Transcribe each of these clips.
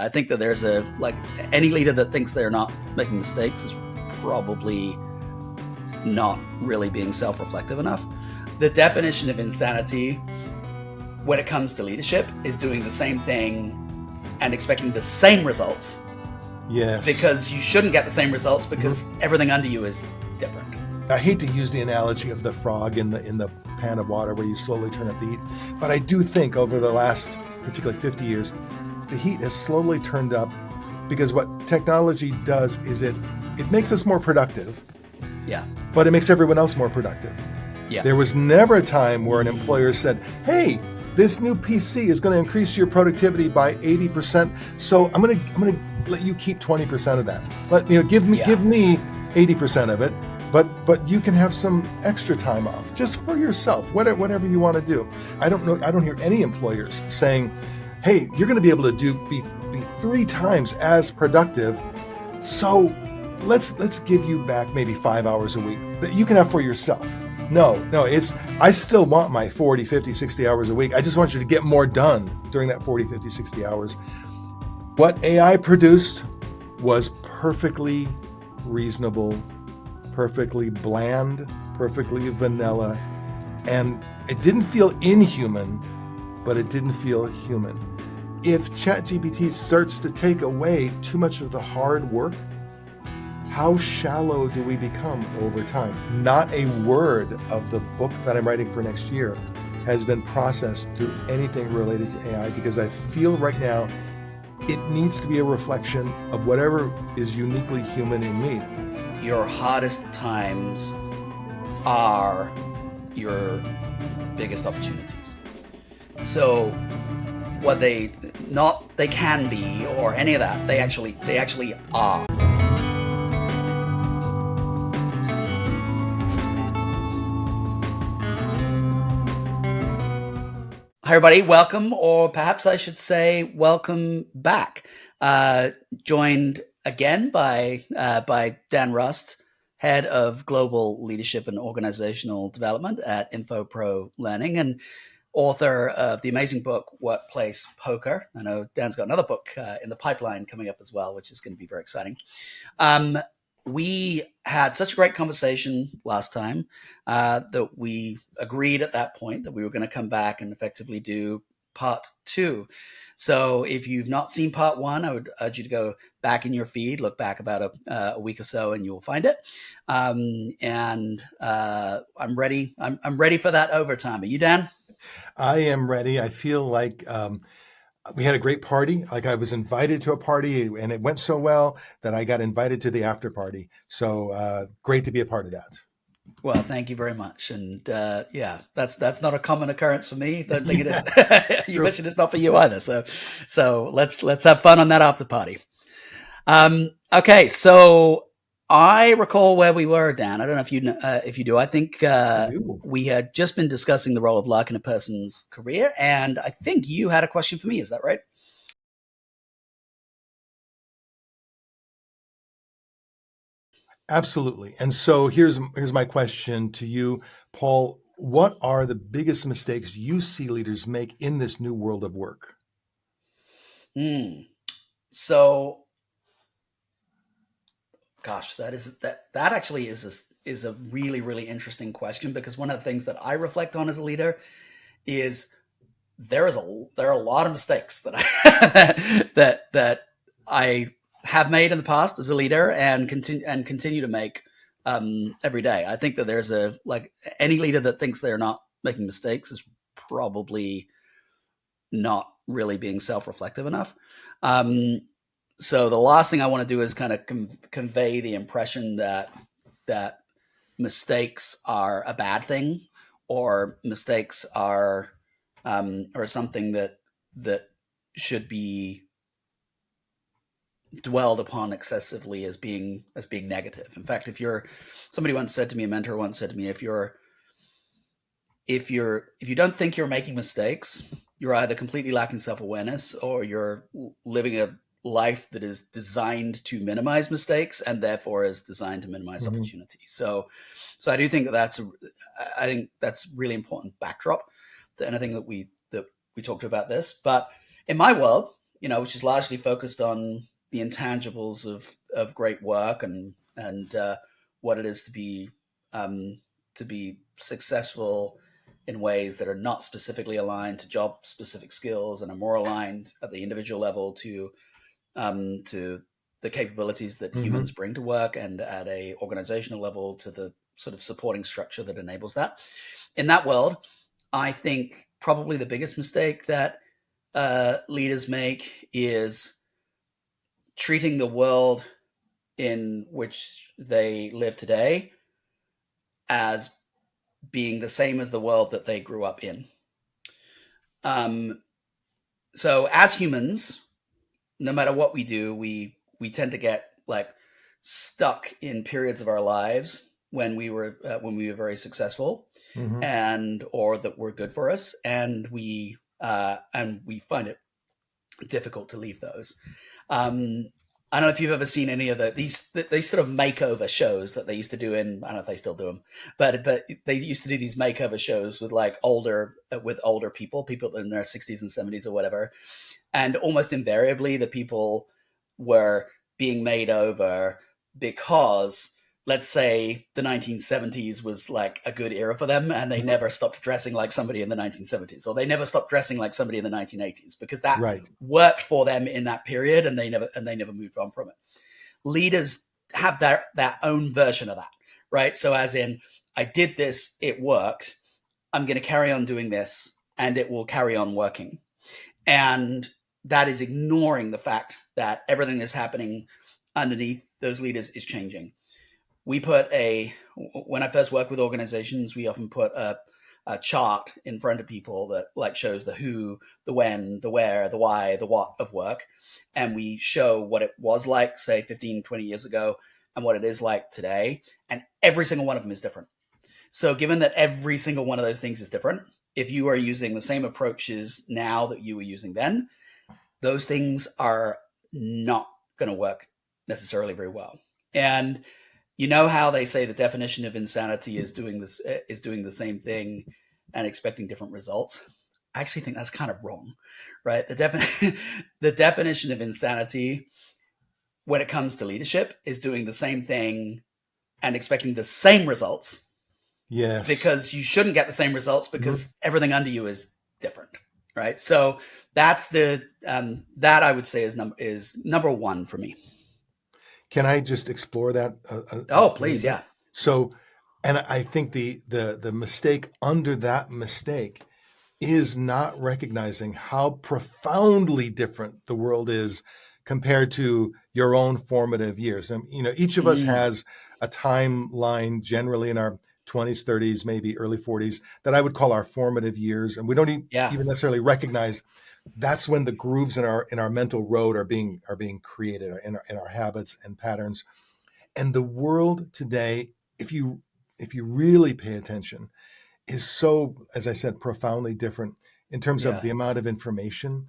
I think that there's any leader that thinks they're not making mistakes is probably not really being self-reflective enough. The definition of insanity when it comes to leadership is doing the same thing and expecting the same results. Yes. Because you shouldn't get the same results because everything under you is different. I hate to use the analogy of the frog in the pan of water where you slowly turn up the heat, but I do think over the last particularly 50 years, the heat has slowly turned up because what technology does is it makes us more productive. Yeah. But it makes everyone else more productive. Yeah. There was never a time where an employer said, "Hey, this new PC is going to increase your productivity by 80%, so I'm going to let you keep 20% of that. Give me 80% of it, but you can have some extra time off just for yourself, whatever you want to do." I don't hear any employers saying, "Hey, you're going to be able to be 3 times as productive, so let's give you back maybe 5 hours a week that you can have for yourself." No, I still want my 40, 50, 60 hours a week. I just want you to get more done during that 40, 50, 60 hours. What AI produced was perfectly reasonable, perfectly bland, perfectly vanilla, and it didn't feel inhuman, but it didn't feel human. If ChatGPT starts to take away too much of the hard work, how shallow do we become over time? Not a word of the book that I'm writing for next year has been processed through anything related to AI because I feel right now it needs to be a reflection of whatever is uniquely human in me. Your hardest times are your biggest opportunities. So what they can be or any of that, they actually are. Hi everybody, welcome, or perhaps I should say welcome back. Joined again by Dan Rust, Head of Global Leadership and Organizational Development at InfoPro Learning and author of the amazing book, Workplace Poker. I know Dan's got another book in the pipeline coming up as well, which is going to be very exciting. We had such a great conversation last time that we agreed at that point that we were going to come back and effectively do part 2. So if you've not seen part 1, I would urge you to go back in your feed, look back about a week or so, and you will find it. I'm ready. I'm ready for that overtime. Are you, Dan? I am ready. I feel like we had a great party. Like I was invited to a party and it went so well that I got invited to the after party. So great to be a part of that. Well, thank you very much. And yeah, that's not a common occurrence for me. Don't think it is. You mentioned it's not for you either. So let's have fun on that after party. Okay, so I recall where we were, Dan. I don't know if you do. I think we had just been discussing the role of luck in a person's career, and I think you had a question for me. Is that right? Absolutely. And so here's my question to you, Paul. What are the biggest mistakes you see leaders make in this new world of work? So, gosh, that actually is a really, really interesting question, because one of the things that I reflect on as a leader is there are a lot of mistakes that that I have made in the past as a leader and continue to make every day. I think that there's any leader that thinks they're not making mistakes is probably not really being self-reflective enough. So the last thing I want to do is kind of convey the impression that mistakes are a bad thing, or mistakes are something that should be dwelled upon excessively as being negative. In fact, somebody once said to me, a mentor once said to me, if you don't think you're making mistakes, you're either completely lacking self-awareness or you're living a life that is designed to minimize mistakes and therefore is designed to minimize opportunity. So I do think that's really important backdrop to anything that we talked about this. But in my world, which is largely focused on the intangibles of great work and what it is to be successful in ways that are not specifically aligned to job specific skills and are more aligned at the individual level to the capabilities that Mm-hmm. humans bring to work, and at a organizational level to the sort of supporting structure that enables that. In that world, I think probably the biggest mistake that leaders make is treating the world in which they live today as being the same as the world that they grew up in. Um, so as humans, no matter what we do, we tend to get like stuck in periods of our lives when we were very successful Mm-hmm. and or that were good for us, and we find it difficult to leave those. Um, I don't know if you've ever seen any of these sort of makeover shows that they used to do in. I don't know if they still do them, but they used to do these makeover shows with like older people in their 60s and 70s or whatever, and almost invariably the people were being made over because, let's say, the 1970s was like a good era for them and they never stopped dressing like somebody in the 1970s, or they never stopped dressing like somebody in the 1980s because that Right. worked for them in that period, and they never moved on from it. Leaders have their own version of that, right? So as in, I did this, it worked, I'm going to carry on doing this and it will carry on working. And that is ignoring the fact that everything that's happening underneath those leaders is changing. When I first work with organizations, we often put a chart in front of people that like shows the who, the when, the where, the why, the what of work. And we show what it was like, say 15, 20 years ago, and what it is like today. And every single one of them is different. So given that every single one of those things is different, if you are using the same approaches now that you were using then, those things are not going to work necessarily very well. And you know how they say the definition of insanity is doing the same thing and expecting different results. I actually think that's kind of wrong, right? The definition of insanity when it comes to leadership is doing the same thing and expecting the same results, Yes. because you shouldn't get the same results Mhm. because everything under you is different, right? So that's that I would say is number one for me. Can I just explore that Oh, a little please, bit? yeah, So, and I think the mistake under that mistake is not recognizing how profoundly different the world is compared to your own formative years. And each of us mm, has a timeline generally in our 20s, 30s, maybe early 40s that I would call our formative years, and we don't yeah, even necessarily recognize that's when the grooves in our mental road are being created in our habits and patterns. And the world today, if you really pay attention, is so, as I said, profoundly different in terms of yeah, the amount of information.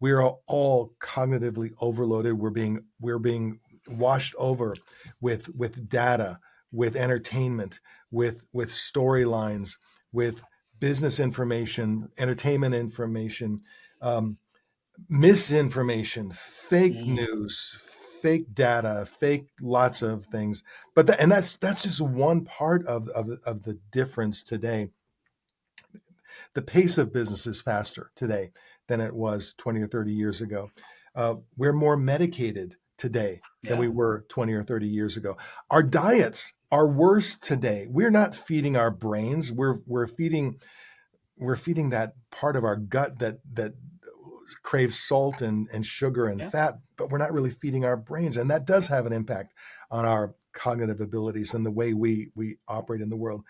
We are all cognitively overloaded. We're being washed over with data, with entertainment, with storylines, with business information, entertainment information, um, misinformation, fake mm, news, fake data, fake lots of things. And that's just one part of the difference today. The pace of business is faster today than it was 20 or 30 years ago. We're more medicated today than yeah, we were 20 or 30 years ago. Our diets are worse today. We're not feeding our brains. We're feeding that part of our gut that craves salt and sugar and yeah, fat, but we're not really feeding our brains, and that does have an impact on our cognitive abilities and the way we operate in the world.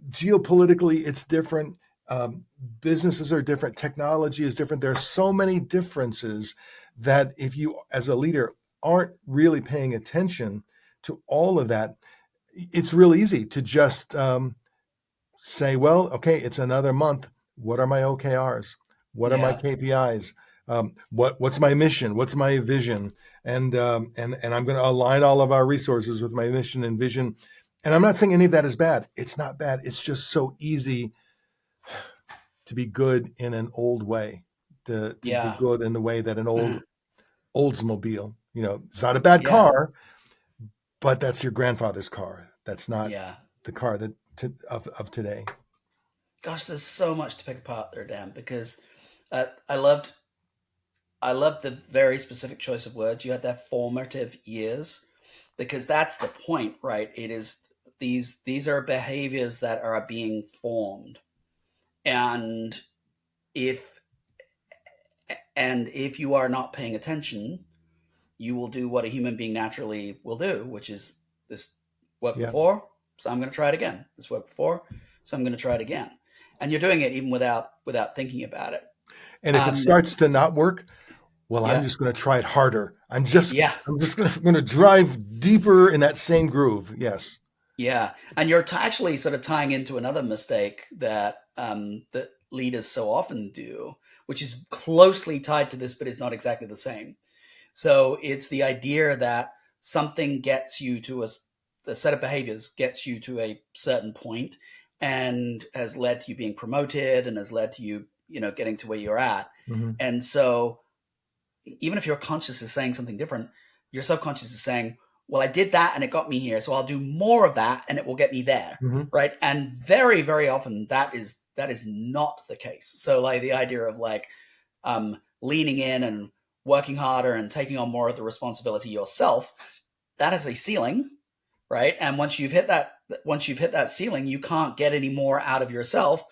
Geopolitically, it's different. Um, Businesses are different. Technology is different. There are so many differences that if you, as a leader, aren't really paying attention to all of that, it's real easy to just say, well, okay, it's another month. What are my OKRs? What are my yeah. KPIs? What's my mission? What's my vision? And I'm going to align all of our resources with my mission and vision. And I'm not saying any of that is bad. It's not bad. It's just so easy to be good in an old way. to do Yeah. good in the way that an Oldsmobile, it's not a bad Yeah. car, but that's your grandfather's car. That's not Yeah. the car of today. Gosh, there's so much to pick apart there, Dan, because I loved the very specific choice of words. You had that formative years, because that's the point, right? It is these are behaviors that are being formed, and if if you are not paying attention, you will do what a human being naturally will do, which is this worked Yeah. before, so I'm going to try it again. This worked before, so I'm going to try it again. And you're doing it even without thinking about it. And if it starts to not work, well, I'm Yeah, just going to try it harder. yeah, I'm just going to drive deeper in that same groove. Yes. yeah. And you're actually sort of tying into another mistake that leaders so often do, which is closely tied to this, but is not exactly the same. So it's the idea that something gets you to a set of behaviors gets you to a certain point and has led to you being promoted and has led to you, getting to where you're at. Mm-hmm. And so even if your conscious is saying something different, your subconscious is saying, well, I did that and it got me here, so I'll do more of that and it will get me there. Mm-hmm. Right. And very, very often that is not the case. So like the idea of like leaning in and working harder and taking on more of the responsibility yourself, that is a ceiling, right? And once you've hit that ceiling, you can't get any more out of yourself.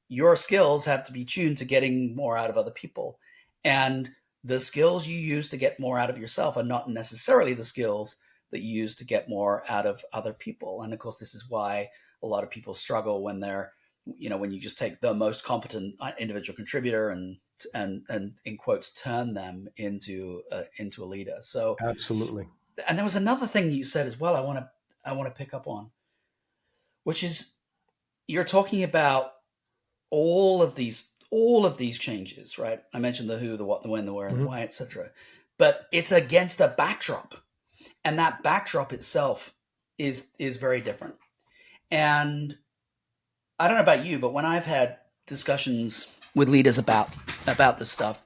Your skills have to be tuned to getting more out of other people. And the skills you use to get more out of yourself are not necessarily the skills that you use to get more out of other people. And of course, this is why a lot of people struggle when they're, when you just take the most competent individual contributor and in quotes turn them into a leader. So Absolutely. and there was another thing you said as well. I want to pick up on, which is you're talking about all of these changes, right? I mentioned the who, the what, the when, the where, and the Mm-hmm. why, etc. But it's against a backdrop, and that backdrop itself is very different. And I don't know about you, but when I've had discussions with leaders about this stuff,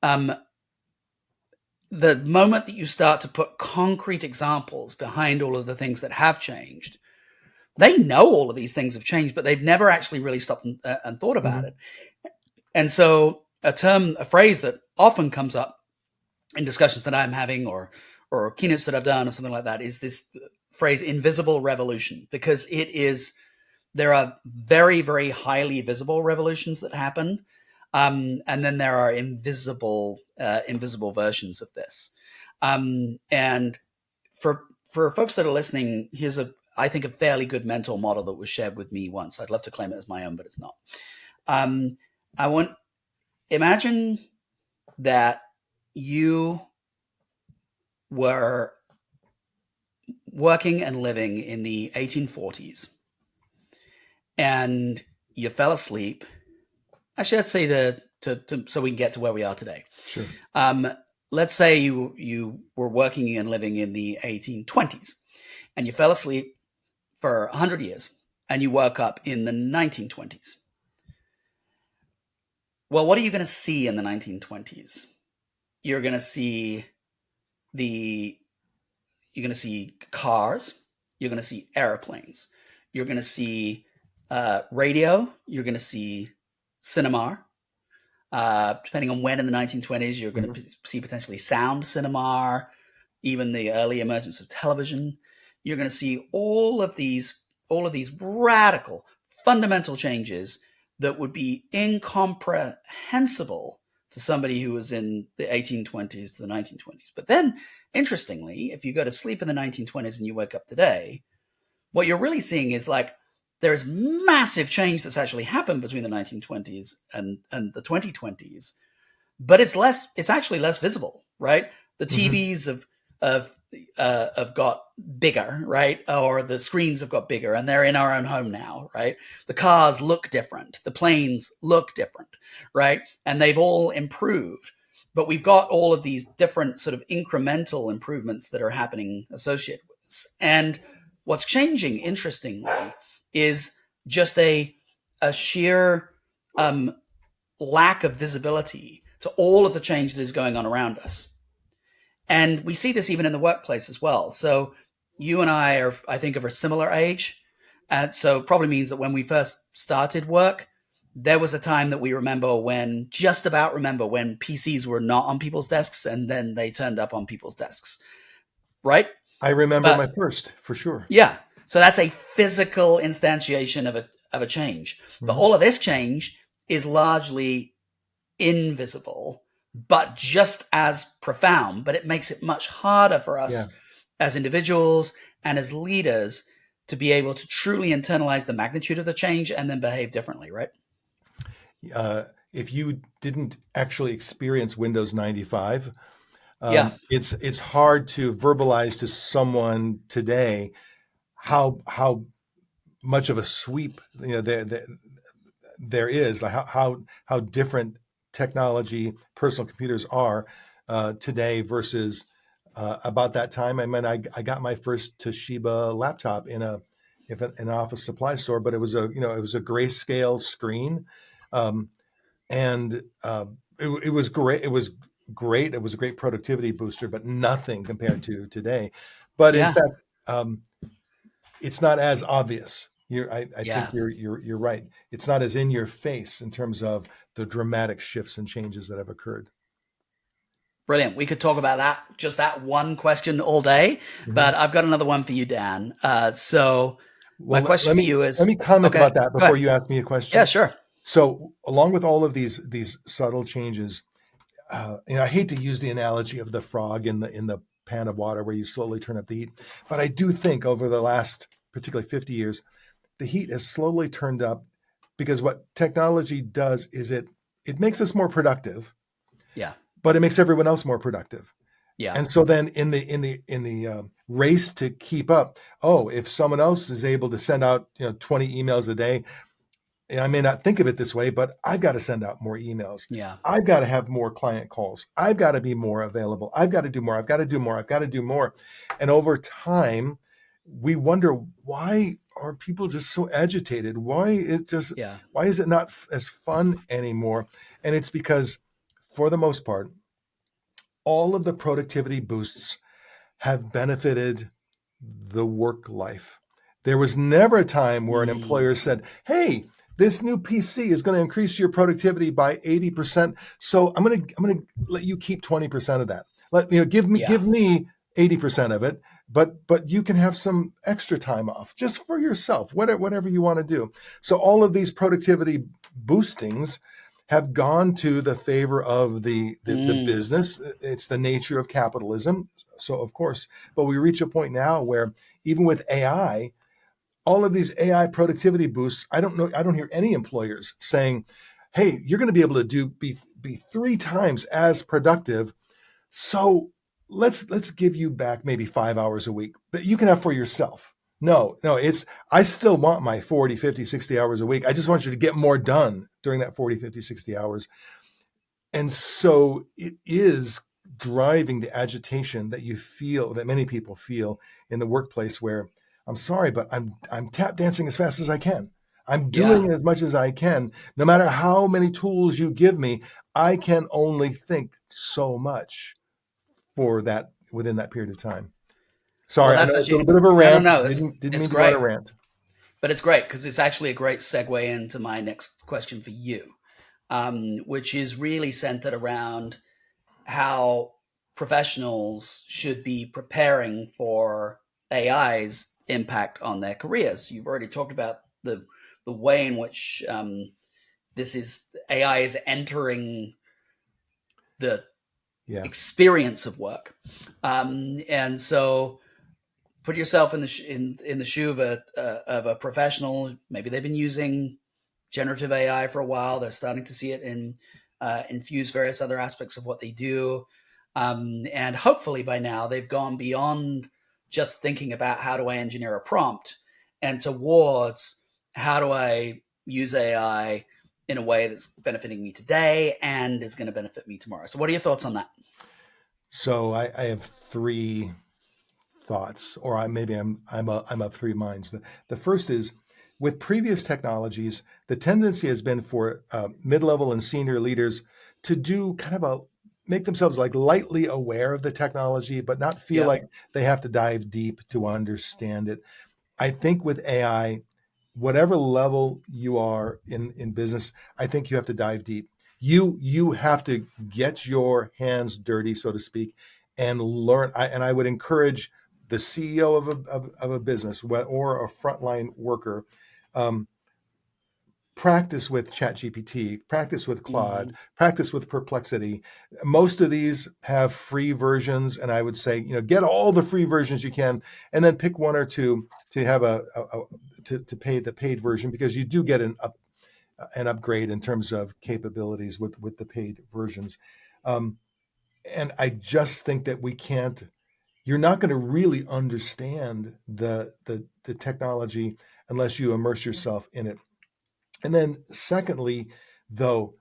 the moment that you start to put concrete examples behind all of the things that have changed, they know all of these things have changed, but they've never actually really stopped and thought about it. And so a phrase that often comes up in discussions that I'm having or keynotes that I've done or something like that is this phrase invisible revolution, because there are very, very highly visible revolutions that happen. And then there are invisible versions of this. And for folks that are listening, here's I think a fairly good mental model that was shared with me once. I'd love to claim it as my own, but it's not. Imagine that you were working and living in the 1840s and you fell asleep. Actually, let's say so we can get to where we are today. Sure. Let's say you were working and living in the 1820s and you fell asleep for 100 years and you woke up in the 1920s. Well, what are you going to see in the 1920s? You're going to see cars. You're going to see airplanes. You're going to see radio. You're going to see cinema. Depending on when in the 1920s, you're going to see potentially sound cinema, even the early emergence of television. You're going to see all of these radical, fundamental changes that would be incomprehensible to somebody who was in the 1820s to the 1920s. But then, interestingly, if you go to sleep in the 1920s and you wake up today, what you're really seeing is like there's massive change that's actually happened between the 1920s and the 2020s, but it's actually less visible, right? The TVs have got bigger, right? Or the screens have got bigger and they're in our own home now, right? The cars look different. The planes look different, right? And they've all improved. But we've got all of these different sort of incremental improvements that are happening associated with this. And what's changing, interestingly, is just a sheer lack of visibility to all of the change that is going on around us. And we see this even in the workplace as well. So you and I are, I think, of a similar age. And so it probably means that when we first started work, there was a time that we remember when, just about remember, when PCs were not on people's desks and then they turned up on people's desks, right? I remember my But first, for sure. yeah, so that's a physical instantiation of a change. But Hmm. all of this change is largely invisible, but just as profound. But it makes it much harder for Yeah. us as individuals and as leaders to be able to truly internalize the magnitude of the change and then behave differently, right? If you didn't actually experience Windows 95, Yeah, it's hard to verbalize to someone today how much of a sweep there is, like how different technology, personal computers are today versus about that time. I mean, I got my first Toshiba laptop in an office supply store, but it was a grayscale screen, um, and it was great. It was great. It was a great productivity booster, but nothing compared to today. But in yeah, fact, um, it's not as obvious. I think yeah. you're right. It's not as in your face in terms of the dramatic shifts and changes that have occurred. Brilliant. We could talk about that, just that one question all day, Mhm. but I've got another one for you, Dan. So my Well, question let for me you let is, me comment okay, about that go before ahead. you ask me a Yeah, question. sure. So, along with all of these subtle changes, I hate to use the analogy of the frog in the pan of water where you slowly turn up the heat, but I do think over the last particularly 50 years, the heat has slowly turned up because what technology does is it makes us more productive, Yeah, but it makes everyone else more productive. yeah, And so then in the race to keep up, oh, if someone else is able to send out 20 emails a day, and I may not think of it this way, but I've got to send out more emails. yeah, I've got to have more client calls. I've got to be more available. I've got to do more. I've got to do more. I've got to do more. And over time, we wonder, why are people just so agitated? yeah. Why is it not as fun anymore? And it's because, for the most part, all of the productivity boosts have benefited the work life. There was never a time where an Mm, employer said, "Hey, this new PC is going to increase your productivity by 80%. So I'm going to let you keep 20% of that. yeah, Give me 80% of it, but you can have some extra time off just for yourself, whatever you want to do." So all of these productivity boostings have gone to the favor of the mm, business. It's the nature of capitalism. So of course, but we reach a point now where even with AI, all of these AI productivity boosts, I don't hear any employers saying, "Hey, you're going to be able to be 3 times as productive. So let's give you back maybe 5 hours a week that you can have for yourself." No, I still want my 40, 50, 60 hours a week. I just want you to get more done during that 40, 50, 60 hours. And so it is driving the agitation that you feel, that many people feel in the workplace, where I'm sorry, but I'm tap dancing as fast as I can. I'm yeah. doing as much as I can. No matter how many tools you give me, I can only think so much for that within that period of time. Well, Sorry, I that's know it's a little actually bit of a no, no, rant. no. Didn't It's mean to go on a great, rant. but it's great because it's actually a great segue into my next question for you, which is really centered around how professionals should be preparing for AI's impact on their careers. You've already talked about the way in which this is AI is entering the Yeah. experience of work, and so put yourself in in the shoe of a professional. Maybe they've been using generative AI for a while. They're starting to see it infuse various other aspects of what they do. And hopefully by now they've gone beyond just thinking about how do I engineer a prompt and towards how do I use AI in a way that's benefiting me today and is going to benefit me tomorrow. So what are your thoughts on that? So I have three thoughts, or maybe I'm of three minds. The first is, with previous technologies, the tendency has been for mid-level and senior leaders to do kind of make themselves like lightly aware of the technology, but not feel Yeah. like they have to dive deep to understand it. I think with AI, whatever level you are in business, I think you have to dive deep. You have to get your hands dirty, so to speak, and learn. And I would encourage the CEO of a business or a frontline worker, um, practice with ChatGPT, practice with Claude, Hmm. practice with Perplexity. Most of these have free versions, and I would say, get all the free versions you can, and then pick one or two to have to pay the paid version, because you do get an upgrade in terms of capabilities with the paid versions. Um, and I just think that we can't. You're not going to really understand the technology unless you immerse yourself in it. And then, secondly, though,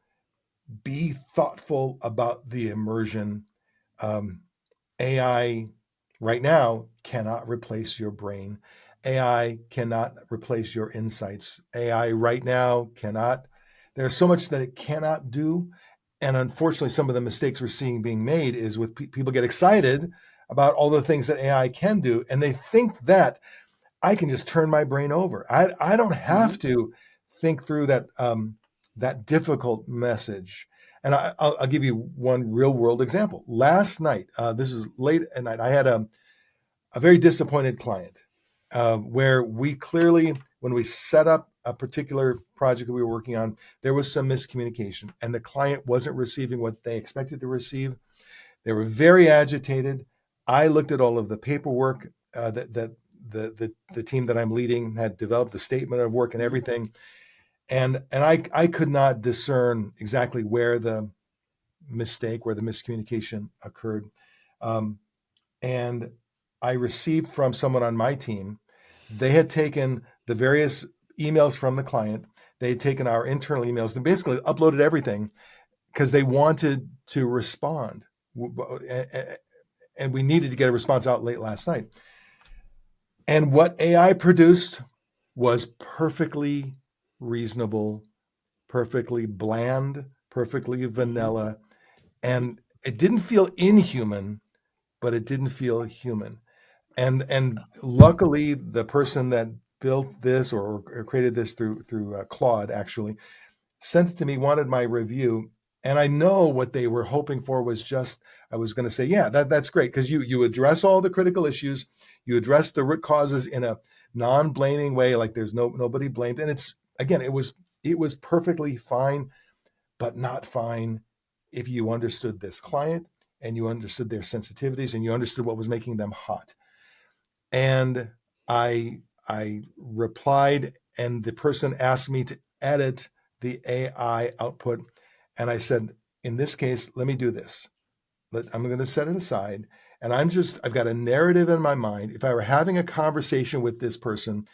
be thoughtful about the immersion. Um, AI right now cannot replace your brain. AI cannot replace your insights. AI right now cannot. There's so much that it cannot do. And unfortunately, some of the mistakes we're seeing being made is with people get excited about all the things that AI can do, and they think that I can just turn my brain over. I don't have Hmm. to think through that difficult message. And I'll give you one real world example. Last night, this is late at night, I had a very disappointed client, where we clearly, when we set up a particular project that we were working on, there was some miscommunication, and the client wasn't receiving what they expected to receive. They were very agitated. I looked at all of the paperwork that the team that I'm leading had developed, the statement of work and everything, and I could not discern exactly where the mistake, where the miscommunication occurred. Um, and I received from someone on my team, they had taken the various emails from the client, they had taken our internal emails, and basically uploaded everything because they wanted to respond. And we needed to get a response out late last night. And what AI produced was perfectly reasonable, perfectly bland, perfectly Hmm. vanilla. And it didn't feel inhuman, but it didn't feel human. And luckily, the person that built this or created this through Claude actually sent it to me, wanted my review, and I know what they were hoping for was just, I was going to say, yeah, that's great, because you address all the critical issues, you address the root causes in a non-blaming way, like there's nobody blamed, and it's again, it was perfectly fine, but not fine if you understood this client and you understood their sensitivities and you understood what was making them hot. And I replied, and the person asked me to edit the AI output, and I said, in this case, let me do this. I'm going to set it aside, and I've got a narrative in my mind. If I were having a conversation with this person,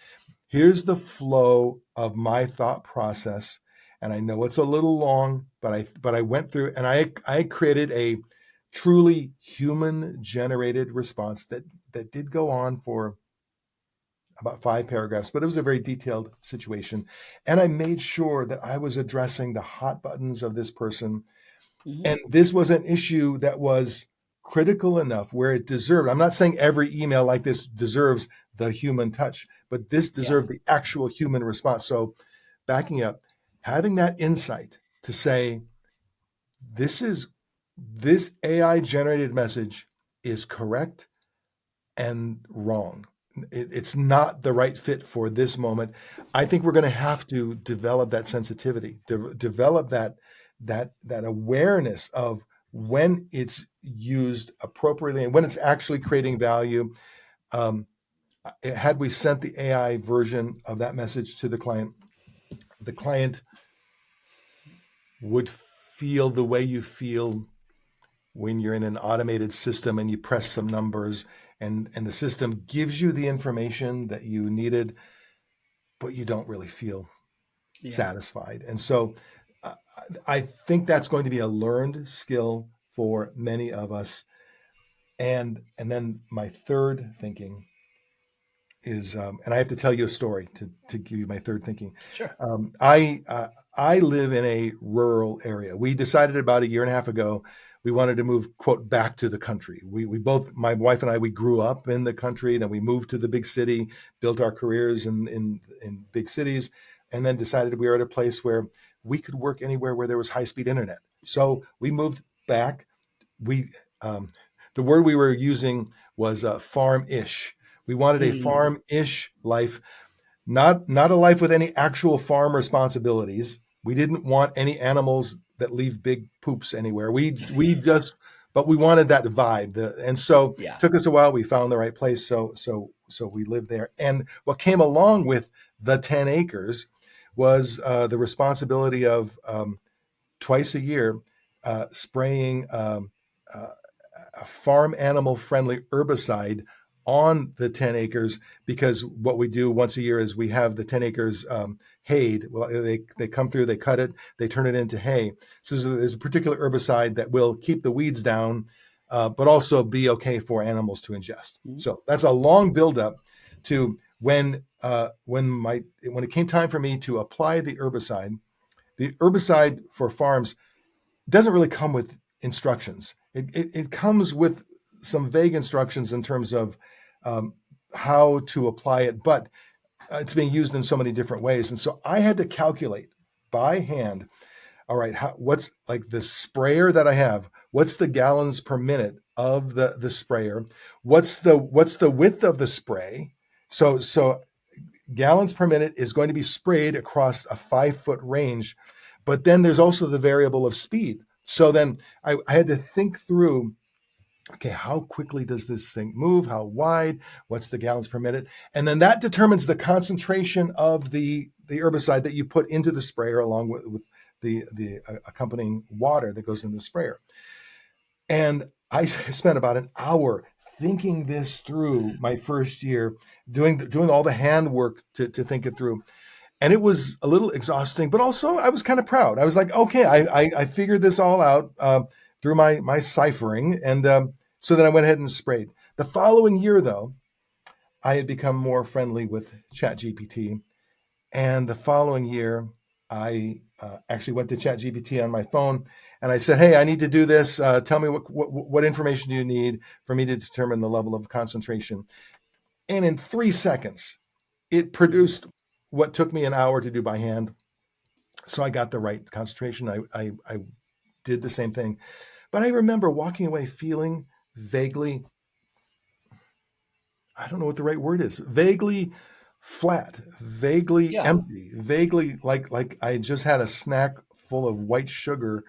here's the flow of my thought process, and I know it's a little long, but I went through and I created a truly human generated response that did go on for about 5 paragraphs, but it was a very detailed situation. And I made sure that I was addressing the hot buttons of this person. Hmm. And this was an issue that was critical enough where it deserved. I'm not saying every email like this deserves the human touch, but this Yeah. deserved the actual human response. So, backing up, having that insight to say, this AI generated message is correct and wrong. It's not the right fit for this moment. I think we're going to have to develop that sensitivity, develop that awareness of when it's used appropriately and when it's actually creating value. Um, had we sent the AI version of that message to the client would feel the way you feel when you're in an automated system and you press some numbers, and the system gives you the information that you needed, but you don't really feel Yeah. satisfied. And so uh, I think that's going to be a learned skill for many of us. And then my third thinking and I have to tell you a story to give you my third thinking. Sure. I live in a rural area. We decided about a year and a half ago we wanted to move, quote, back to the country. We both, my wife and I, we grew up in the country, then we moved to the big city, built our careers in big cities, and then decided we were at a place where we could work anywhere where there was high-speed internet. So we moved back. We The word we were using was farm-ish. We wanted a Mm, farm-ish life, not a life with any actual farm responsibilities. We didn't want any animals that leave big poops anywhere. But we wanted that vibe. And so it yeah. took us a while. We found the right place. So we lived there. And what came along with the 10 acres was the responsibility of twice a year spraying a farm animal friendly herbicide on the 10 acres, because what we do once a year is we have the 10 acres hayed. Well, they come through, they cut it, they turn it into hay. So there's a particular herbicide that will keep the weeds down, but also be okay for animals to ingest. Mm, So that's a long buildup to when it came time for me to apply the herbicide. The herbicide for farms doesn't really come with instructions. It comes with some vague instructions in terms of how to apply it, but it's being used in so many different ways. And so I had to calculate by hand, all right, what's like the sprayer that I have, what's the gallons per minute of the sprayer, what's the width of the spray. So gallons per minute is going to be sprayed across a 5-foot range, but then there's also the variable of speed. So then I had to think through, okay, how quickly does this thing move? How wide? What's the gallons per minute? And then that determines the concentration of the herbicide that you put into the sprayer, along with the accompanying water that goes in the sprayer. And I spent about an hour thinking this through my first year, doing all the handwork to think it through. And it was a little exhausting, but also I was kind of proud. I was like, okay, I figured this all out through my ciphering. And so then I went ahead and sprayed. The following year, though, I had become more friendly with ChatGPT. And the following year, I actually went to ChatGPT on my phone and I said, hey, I need to do this. Tell me what information do you need for me to determine the level of concentration. And in 3 seconds, it produced what took me an hour to do by hand. So I got the right concentration. I did the same thing. But I remember walking away feeling vaguely, I don't know what the right word is, vaguely flat, vaguely Yeah. empty, vaguely like I just had a snack full of white sugar.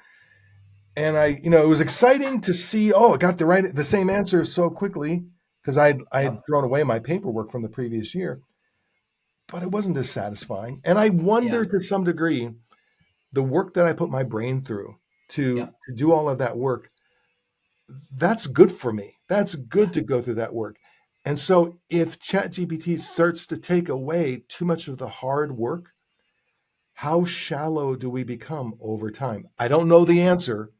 And it was exciting to see, oh, I got the same answer so quickly, because I had Yep. thrown away my paperwork from the previous year. But it wasn't as satisfying. And I Yeah. wonder to some degree, the work that I put my brain through to Yep. do all of that work, that's good for me. That's Yeah. good to go through that work. And so if ChatGPT starts to take away too much of the hard work, how shallow do we become over time? I don't know the answer,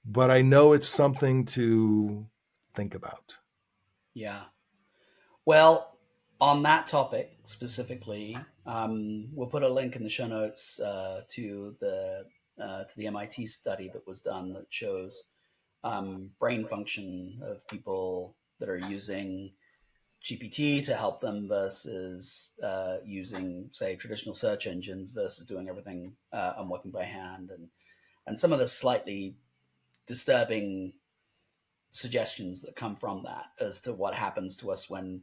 but I know it's something to think about. Yeah. Well, on that topic specifically, we'll put a link in the show notes to the MIT study that was done that shows brain function of people that are using GPT to help them versus using, say, traditional search engines versus doing everything and working by hand, and some of the slightly disturbing suggestions that come from that as to what happens to us when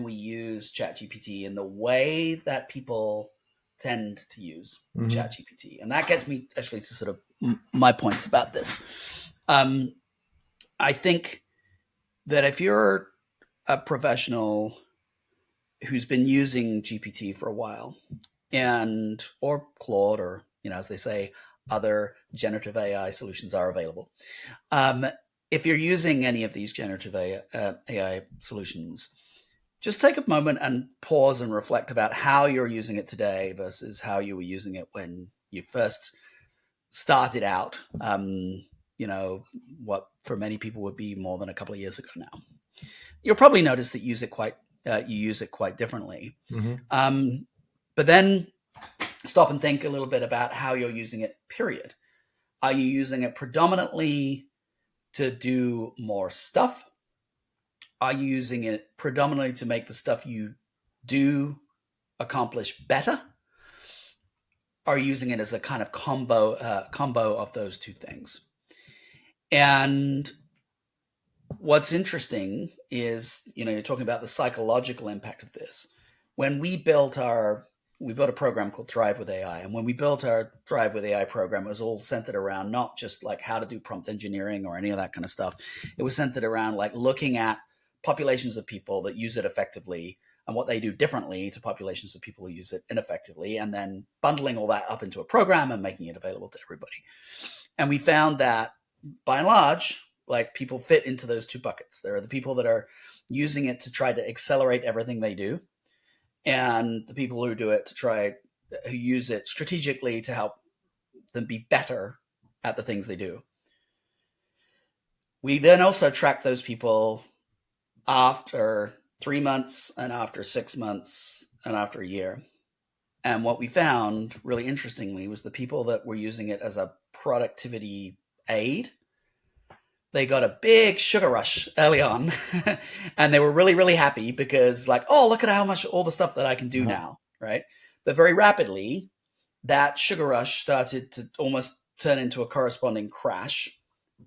we use ChatGPT in the way that people tend to use Mm-hmm. ChatGPT. And that gets me actually to sort of my points about this. I think that if you're a professional who's been using GPT for a while, and or Claude, or as they say, other generative AI solutions are available. Um, if you're using any of these generative AI solutions, just take a moment and pause and reflect about how you're using it today versus how you were using it when you first started out. What for many people would be more than a couple of years ago now. You'll probably notice that you use it quite you use it quite differently. Mm-hmm. But then stop and think a little bit about how you're using it, period. Are you using it predominantly to do more stuff? Are you using it predominantly to make the stuff you do accomplish better? Are you using it as a kind of combo of those two things? And what's interesting is, you're talking about the psychological impact of this. When we built a program called Thrive with AI. And when we built our Thrive with AI program, it was all centered around not just like how to do prompt engineering or any of that kind of stuff. It was centered around like looking at populations of people that use it effectively and what they do differently to populations of people who use it ineffectively, and then bundling all that up into a program and making it available to everybody. And we found that by and large, like people fit into those two buckets. There are the people that are using it to try to accelerate everything they do, and the people who use it strategically to help them be better at the things they do. We then also track those people after 3 months and after 6 months and after a year. And what we found really interestingly was the people that were using it as a productivity aid, they got a big sugar rush early on and they were really, really happy because like, oh, look at how much all the stuff that I can do now, right? But very rapidly, that sugar rush started to almost turn into a corresponding crash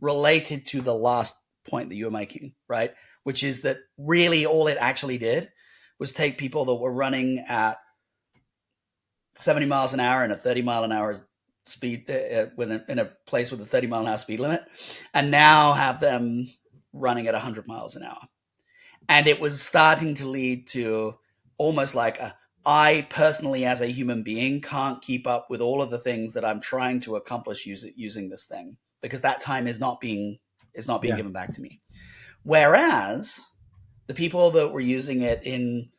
related to the last point that you were making, right? Which is that really all it actually did was take people that were running at 70 miles an hour and a 30 mile an hour speed in a place with a 30 mile an hour speed limit, and now have them running at 100 miles an hour. And it was starting to lead to almost like I personally, as a human being, can't keep up with all of the things that I'm trying to accomplish using this thing, because that time is not being given back to me. Whereas the people that were using it in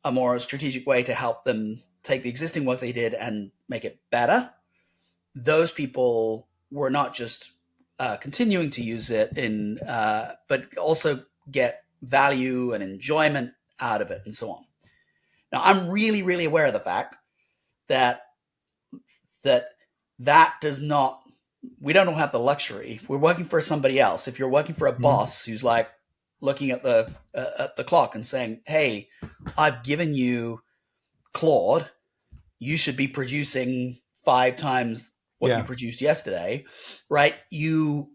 a more strategic way to help them take the existing work they did and make it better, those people were not just continuing to use it but also get value and enjoyment out of it and so on. Now, I'm really, really aware of the fact that does not, we don't have the luxury. If we're working for somebody else, if you're working for a boss who's like looking at the clock and saying, hey, I've given you Claude, you should be producing 5 times what you produced yesterday, right? You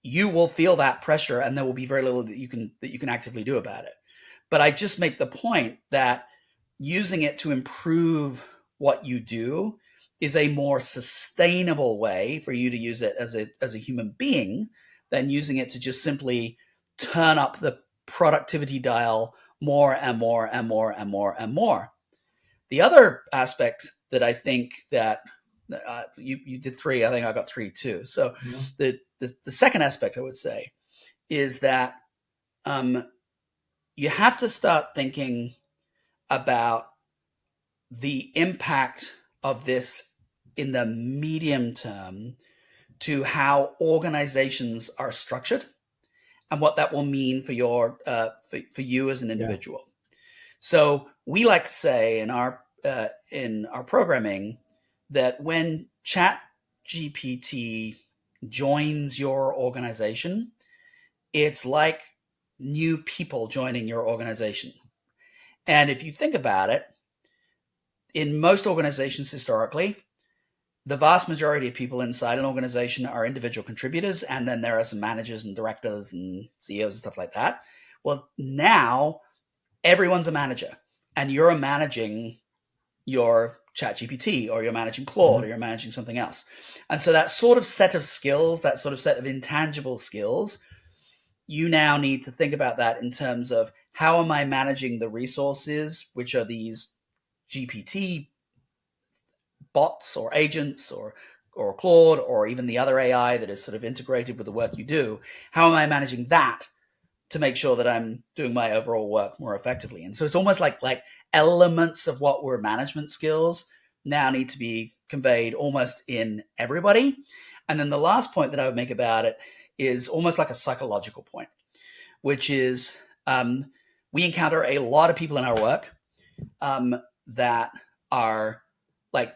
will feel that pressure, and there will be very little that you can actively do about it. But I just make the point that using it to improve what you do is a more sustainable way for you to use it as a human being than using it to just simply turn up the productivity dial more and more and more and more and more. The other aspect that I think that you did 3, I think I got 3 too. So the second aspect I would say is that you have to start thinking about the impact of this in the medium term to how organizations are structured and what that will mean for for you as an individual. So we like to say in our programming that when ChatGPT joins your organization, it's like new people joining your organization. And if you think about it, in most organizations historically, the vast majority of people inside an organization are individual contributors, and then there are some managers and directors and CEOs and stuff like that. Well, now everyone's a manager, and you're managing your ChatGPT, or you're managing Claude, or you're managing something else. And so that sort of set of skills, that sort of set of intangible skills, you now need to think about that in terms of how am I managing the resources, which are these GPT bots or agents or Claude, or even the other AI that is sort of integrated with the work you do. How am I managing that to make sure that I'm doing my overall work more effectively? And so it's almost like elements of what were management skills now need to be conveyed almost in everybody. And then the last point that I would make about it is almost like a psychological point, which is we encounter a lot of people in our work that are like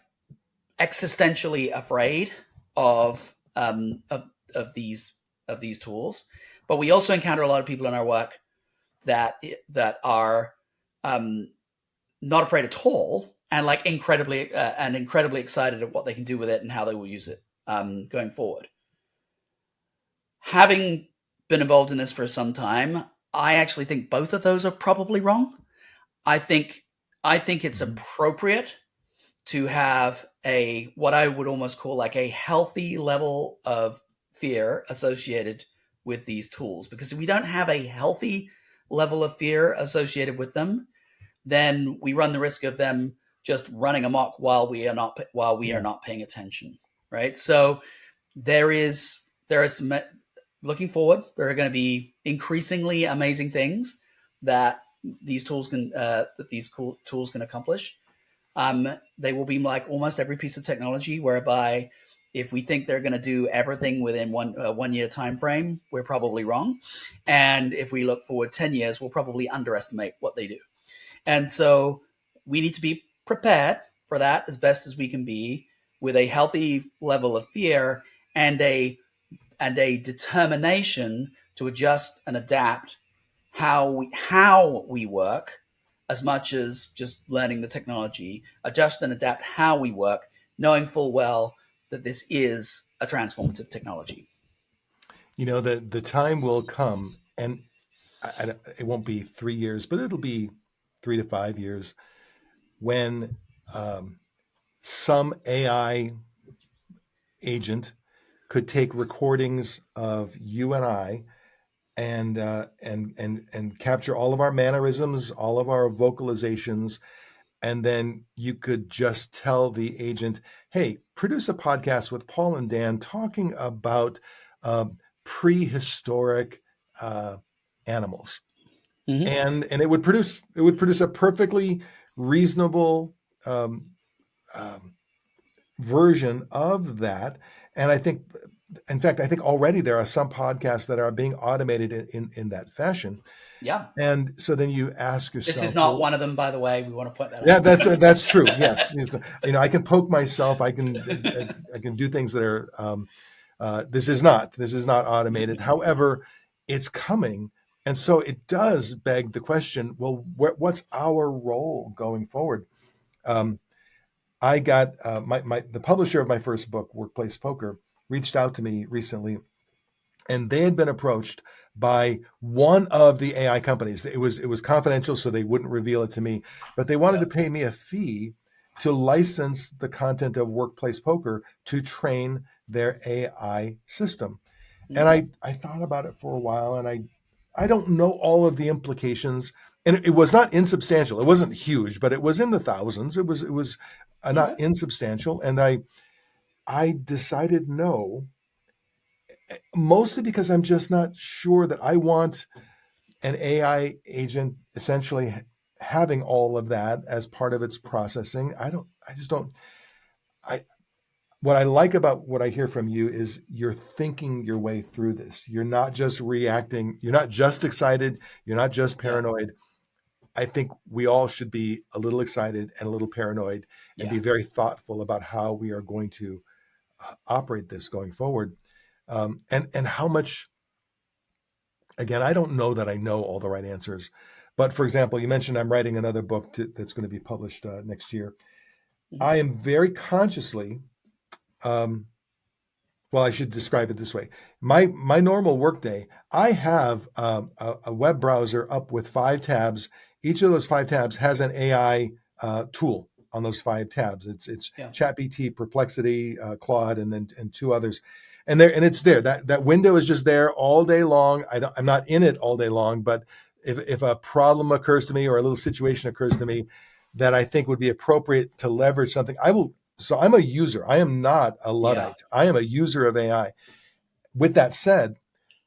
existentially afraid of, of these tools, but we also encounter a lot of people in our work that are um, not afraid at all, and like incredibly excited at what they can do with it and how they will use it going forward. Having been involved in this for some time, I actually think both of those are probably wrong. I think it's appropriate to have a what I would almost call like a healthy level of fear associated with these tools, because if we don't have a healthy level of fear associated with them, then we run the risk of them just running amok while we are not paying attention, right? So there is some, looking forward, there are going to be increasingly amazing things that these tools can accomplish. They will be like almost every piece of technology, whereby if we think they're going to do everything within 1 year time frame, we're probably wrong. And if we look forward 10 years, we'll probably underestimate what they do. And so we need to be prepared for that as best as we can be, with a healthy level of fear and a determination to adjust and adapt how we work, as much as just learning the technology. Adjust and adapt how we work, knowing full well that this is a transformative technology. The time will come, and it won't be 3 years, but it'll be 3 to 5 years, when some AI agent could take recordings of you and I and capture all of our mannerisms, all of our vocalizations, and then you could just tell the agent, "Hey, produce a podcast with Paul and Dan talking about prehistoric animals," Mm-hmm. and it would produce a perfectly reasonable version of that. And I think, in fact, I think already there are some podcasts that are being automated in that fashion. Yeah. And so then you ask yourself, This is not one of them, by the way. We want to point that out. yeah, that's true. Yes, I can poke myself. I can do things that are. This is not automated. However, it's coming, and so it does beg the question: well, what's our role going forward? I got the publisher of my first book, Workplace Poker, reached out to me recently, and they had been approached by one of the AI companies. It was confidential, so they wouldn't reveal it to me, but they wanted to pay me a fee to license the content of Workplace Poker to train their AI system. And I thought about it for a while, and I don't know all of the implications. And it was not insubstantial. It wasn't huge, but it was in the thousands. It was not insubstantial. And I decided no, mostly because I'm just not sure that I want an AI agent essentially having all of that as part of its processing. I just don't. What I like about what I hear from you is you're thinking your way through this. You're not just reacting. You're not just excited. You're not just paranoid. I think we all should be a little excited and a little paranoid, and be very thoughtful about how we are going to operate this going forward. And how much, again, I don't know that I know all the right answers. But for example, you mentioned I'm writing another book that's going to be published next year. I am very consciously, well, I should describe it this way. My normal workday, I have a web browser up with 5 tabs. Each of those 5 tabs has an AI tool on those 5 tabs. It's ChatGPT, Perplexity, Claude, and 2 others. And it's there. That window is just there all day long. I'm not in it all day long, but if a problem occurs to me or a little situation occurs to me that I think would be appropriate to leverage something, I will. So I'm a user. I am not a Luddite. I am a user of AI. With that said,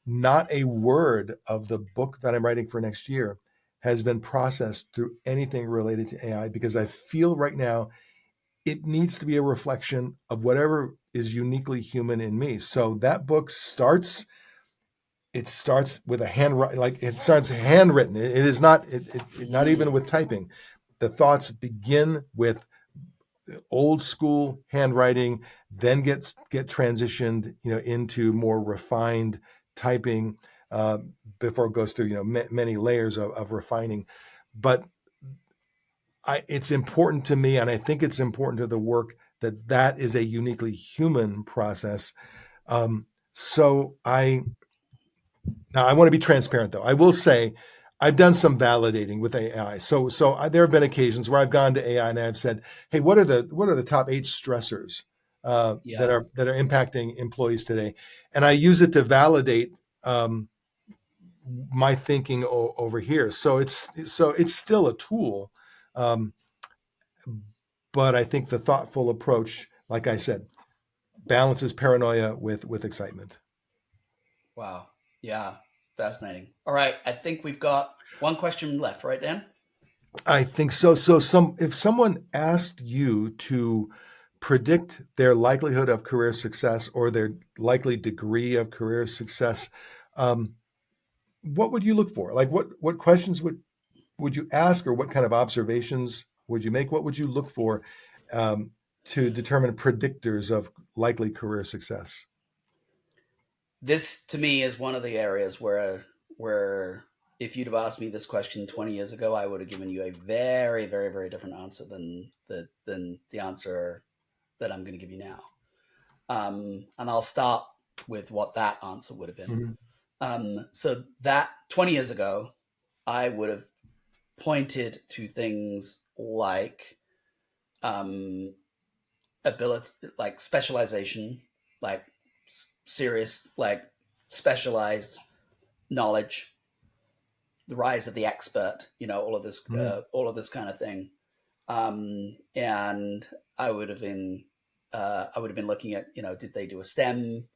not a word of the book that I'm writing for next year has been processed through anything related to AI, because I feel right now it needs to be a reflection of whatever is uniquely human in me. So that book starts it starts with a like it starts handwritten. It is not not even with typing. The thoughts begin with old school handwriting, then get transitioned, into more refined typing, uh, before it goes through, many layers of refining. But it's important to me, and I think it's important to the work, that is a uniquely human process. So now I want to be transparent, though. I will say I've done some validating with AI. There have been occasions where I've gone to AI and I've said, "Hey, what are the top 8 stressors that Yeah. are impacting employees today?" And I use it to validate um, my thinking over here. So it's still a tool, um, but I think the thoughtful approach, like I said, balances paranoia with excitement. Wow. Yeah. Fascinating. All right. I think we've got one question left, right, Dan? I think so. If someone asked you to predict their likelihood of career success or their likely degree of career success, um, what would you look for? Like what questions would you ask, or what kind of observations would you make? What would you look for um, to determine predictors of likely career success? This to me is one of the areas where if you'd have asked me this question 20 years ago, I would have given you a very, very, very different answer than the answer that I'm going to give you now. And I'll start with what that answer would have been. Mhm. So that 20 years ago, I would have pointed to things like um, ability, like specialization, like serious, like specialized knowledge, the rise of the expert, Mhm. all of this kind of thing. And I would have been, I would have been looking at, did they do a STEM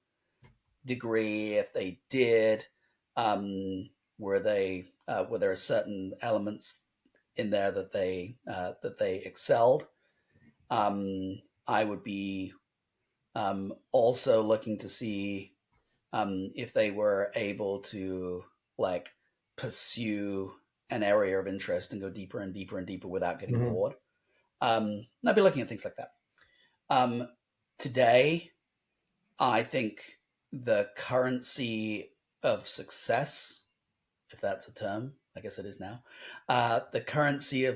degree? If they did, um, were there certain elements in there that they excelled? I would be also looking to see if they were able to like pursue an area of interest and go deeper and deeper and deeper without getting Mhm. bored. And I'd be looking at things like that. Um, Today, I think the currency of success, if that's a term, I guess it is now. The currency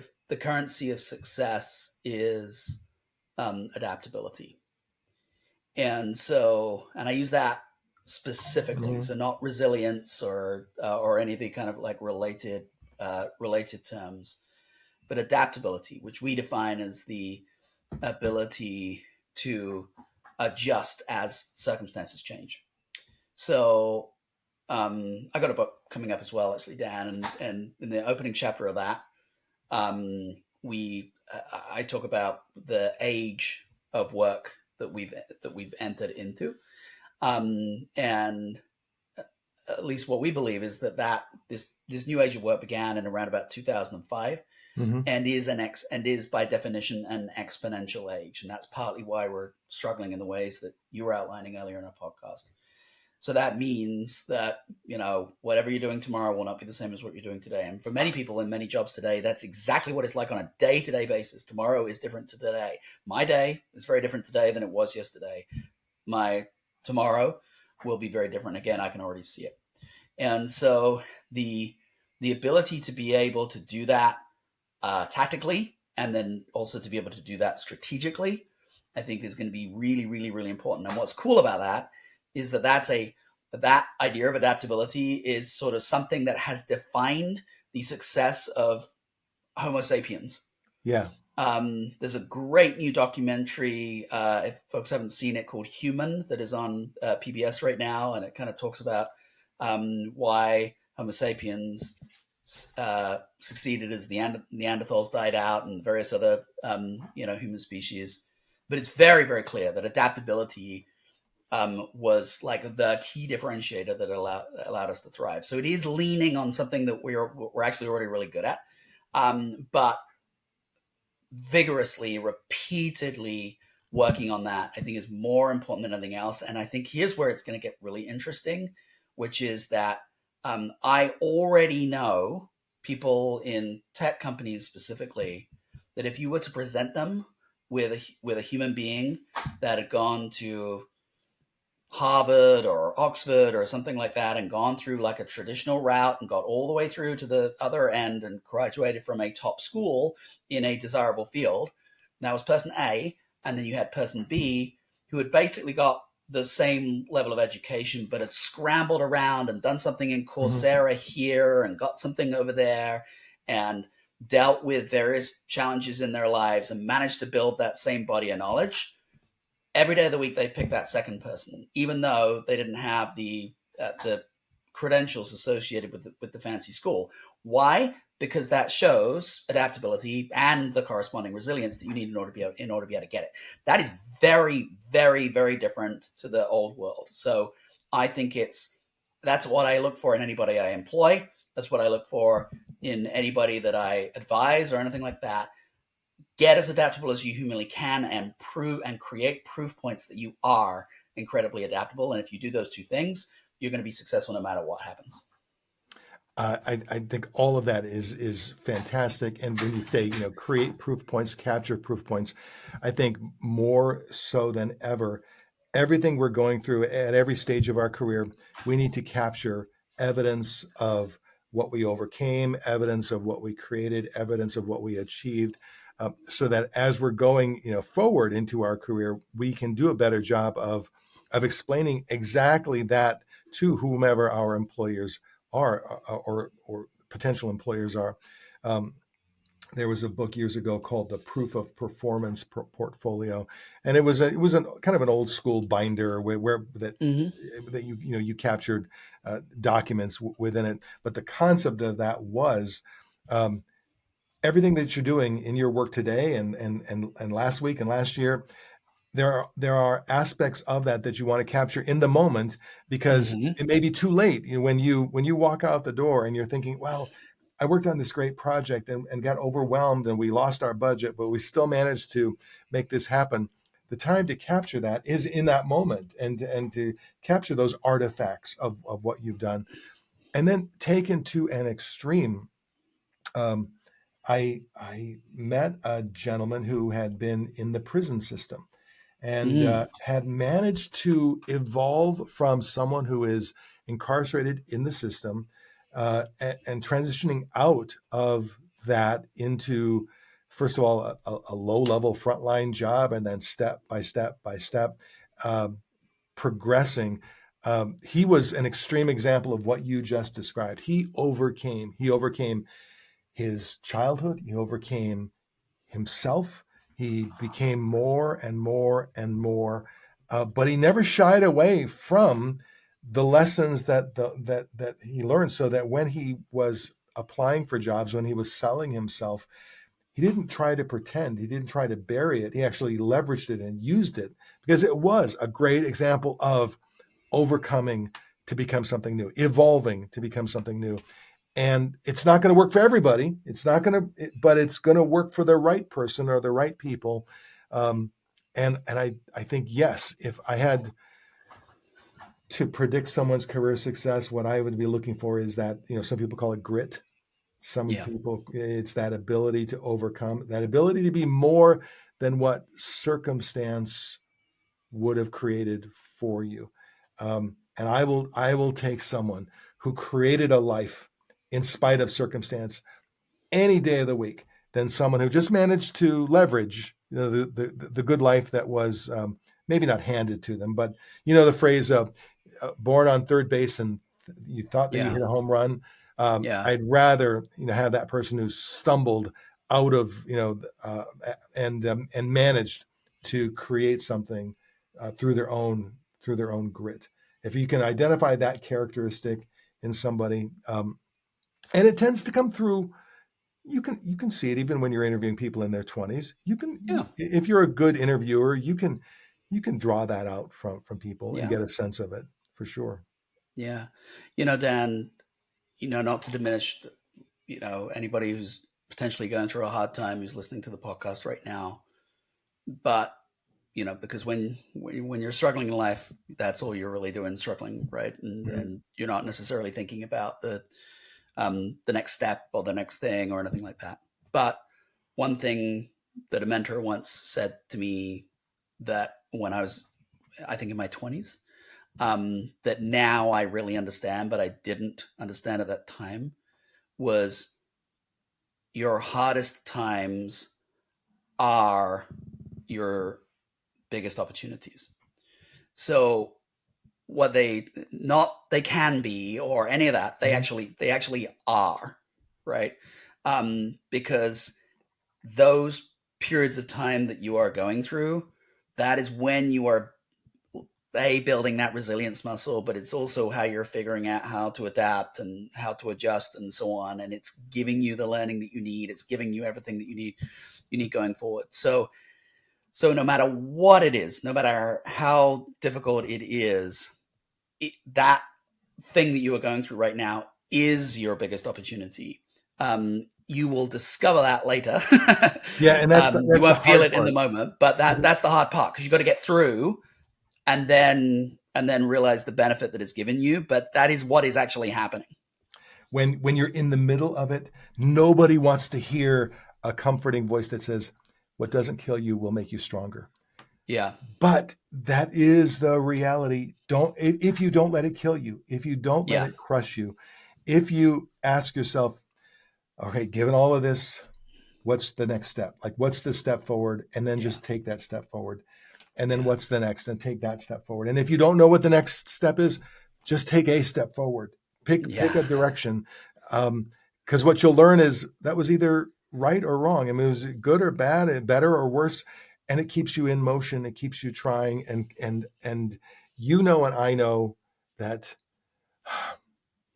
of success is adaptability. And I use that specifically, Mhm. so not resilience or any of the kind of like related terms, but adaptability, which we define as the ability to adjust as circumstances change. So I got a book coming up as well, actually, Dan, and in the opening chapter of that, we I talk about the age of work that we've entered into, and at least what we believe is that this new age of work began in around about 2005 Mhm. and is by definition an exponential age, and that's partly why we're struggling in the ways that you were outlining earlier in our podcast. So that means that, whatever you're doing tomorrow will not be the same as what you're doing today. And for many people in many jobs today, that's exactly what it's like on a day-to-day basis. Tomorrow is different to today. My day is very different today than it was yesterday. My tomorrow will be very different. Again, I can already see it. And so the the ability to be able to do that tactically, and then also to be able to do that strategically, I think is going to be really, really, really important. And what's cool about that is that idea of adaptability is sort of something that has defined the success of Homo sapiens. Yeah. There's a great new documentary, if folks haven't seen it, called Human, that is on PBS right now, and it kind of talks about why Homo sapiens succeeded as the Neanderthals died out and various other human species. But it's very, very clear that adaptability was like the key differentiator that allowed us to thrive. So it is leaning on something that we're actually already really good at, but vigorously, repeatedly working on that, I think is more important than anything else. And I think here's where it's going to get really interesting which is that I already know people in tech companies specifically that if you were to present them with a human being that had gone to Harvard or Oxford or something like that and gone through like a traditional route and got all the way through to the other end and graduated from a top school in a desirable field. That was person A. And then you had person B who had basically got the same level of education, but had scrambled around and done something in Coursera here and got something over there and dealt with various challenges in their lives and managed to build that same body of knowledge. Every day of the week they pick that second person, even though they didn't have the credentials associated with the fancy school. Why? Because that shows adaptability and the corresponding resilience that you need in order to be able to get it. That is very, very, very different to the old world. So I think that's what I look for in anybody I employ. That's what I look for in anybody that I advise or anything like that. Get as adaptable as you humanly can and create proof points that you are incredibly adaptable. And if you do those two things, you're going to be successful no matter what happens. I think all of that is fantastic. And when you say, create proof points, capture proof points, I think more so than ever, everything we're going through at every stage of our career, we need to capture evidence of what we overcame, evidence of what we created, evidence of what we achieved, so that as we're going, forward into our career, we can do a better job of explaining exactly that to whomever our employers are or potential employers are. There was a book years ago called The Proof of Performance Portfolio, and it was a kind of an old school binder where that you captured documents within it. But the concept of that was everything that you're doing in your work today and last week and last year. There are aspects of that you want to capture in the moment, because it may be too late. When you walk out the door and you're thinking, well, I worked on this great project and got overwhelmed and we lost our budget, but we still managed to make this happen. The time to capture that is in that moment, and to capture those artifacts of what you've done. And then taken to an extreme, I met a gentleman who had been in the prison system and had managed to evolve from someone who is incarcerated in the system and transitioning out of that into, first of all, a low-level frontline job, and then step by step progressing. He was an extreme example of what you just described. He overcame his childhood. He overcame himself. He became more and more and more, but he never shied away from the lessons that he learned. So that when he was applying for jobs, when he was selling himself, he didn't try to pretend. He didn't try to bury it. He actually leveraged it and used it, because it was a great example of overcoming to become something new, evolving to become something new. And it's not going to work for everybody. But it's going to work for the right person or the right people. And I think, yes, if I had to predict someone's career success, what I would be looking for is that, some people call it grit. Some people, it's that ability to overcome, that ability to be more than what circumstance would have created for you. And I will take someone who created a life in spite of circumstance any day of the week than someone who just managed to leverage the good life that was maybe not handed to them. But the phrase born on third base and you thought that you hit a home run. I'd rather have that person who stumbled out of and managed to create something through their own grit. If you can identify that characteristic in somebody, and it tends to come through. You can see it even when you're interviewing people in their 20s. If you're a good interviewer, you can draw that out from people and get a sense of it for sure. Yeah. Dan, not to diminish, anybody who's potentially going through a hard time who's listening to the podcast right now, but because when you're struggling in life, that's all you're really doing, struggling, right? And you're not necessarily thinking about the next step or the next thing or anything like that. But one thing that a mentor once said to me, that when I was, I think, in my 20s, that now I really understand, but I didn't understand at that time, was your hardest times are your biggest opportunities. So what they can be or any of that, they actually are, right? Because those periods of time that you are going through, that is when you are building that resilience muscle, but it's also how you're figuring out how to adapt and how to adjust and so on. And it's giving you the learning that you need. It's giving you everything that you need going forward. So no matter what it is, no matter how difficult it is, that thing that you are going through right now is your biggest opportunity. You will discover that later. Yeah, and that's you won't feel it part. in the moment, but that's the hard part, because you've got to get through and then realize the benefit that it's given you. But that is what is actually happening. When you're in the middle of it, nobody wants to hear a comforting voice that says, what doesn't kill you will make you stronger. Yeah. But that is the reality. If you don't let it kill you, if you don't let it crush you, if you ask yourself, okay, given all of this, what's the next step? Like, what's the step forward? And then just take that step forward. And then what's the next? And take that step forward. And if you don't know what the next step is, just take a step forward. Pick a direction. Because what you'll learn is that was either right or wrong. I mean, it was good or bad, better or worse. And it keeps you in motion. It keeps you trying. And and I know that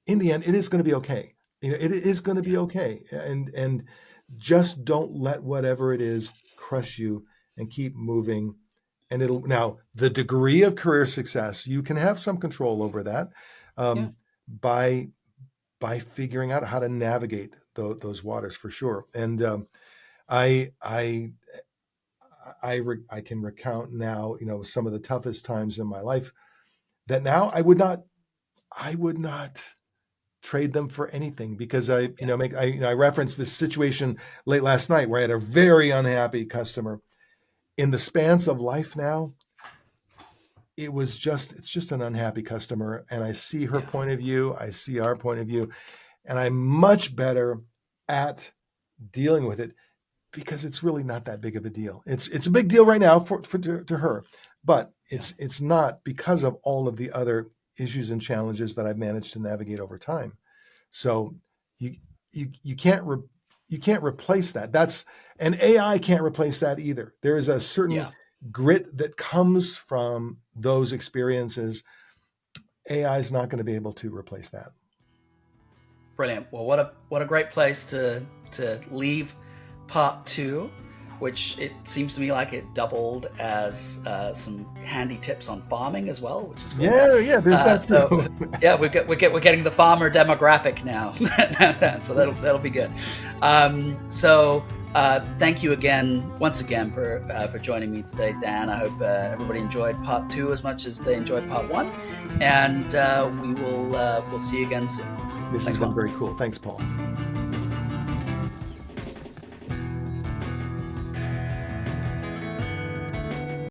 in the end, it is going to be okay. It is going to be okay. And just don't let whatever it is crush you, and keep moving. And now the degree of career success, you can have some control over that by figuring out how to navigate those waters, for sure. And I can recount now, some of the toughest times in my life that now I would not trade them for anything, because I referenced this situation late last night where I had a very unhappy customer. In the spans of life now, it's just an unhappy customer, and I see her point of view, I see our point of view, and I'm much better at dealing with it, because it's really not that big of a deal. It's a big deal right now to her, but it's not, because of all of the other issues and challenges that I've managed to navigate over time. So you can't replace that. And AI can't replace that either. There is a certain grit that comes from those experiences. AI is not going to be able to replace that. Brilliant. Well, what a great place to leave part 2, which it seems to me like it doubled as some handy tips on farming as well, which is cool. Yeah, there's that too. So we're getting the farmer demographic now, so that'll be good. So thank you once again for joining me today, Dan. I hope everybody enjoyed part 2 as much as they enjoyed part 1, and we'll see you again soon. This has been very cool. Thanks, Paul.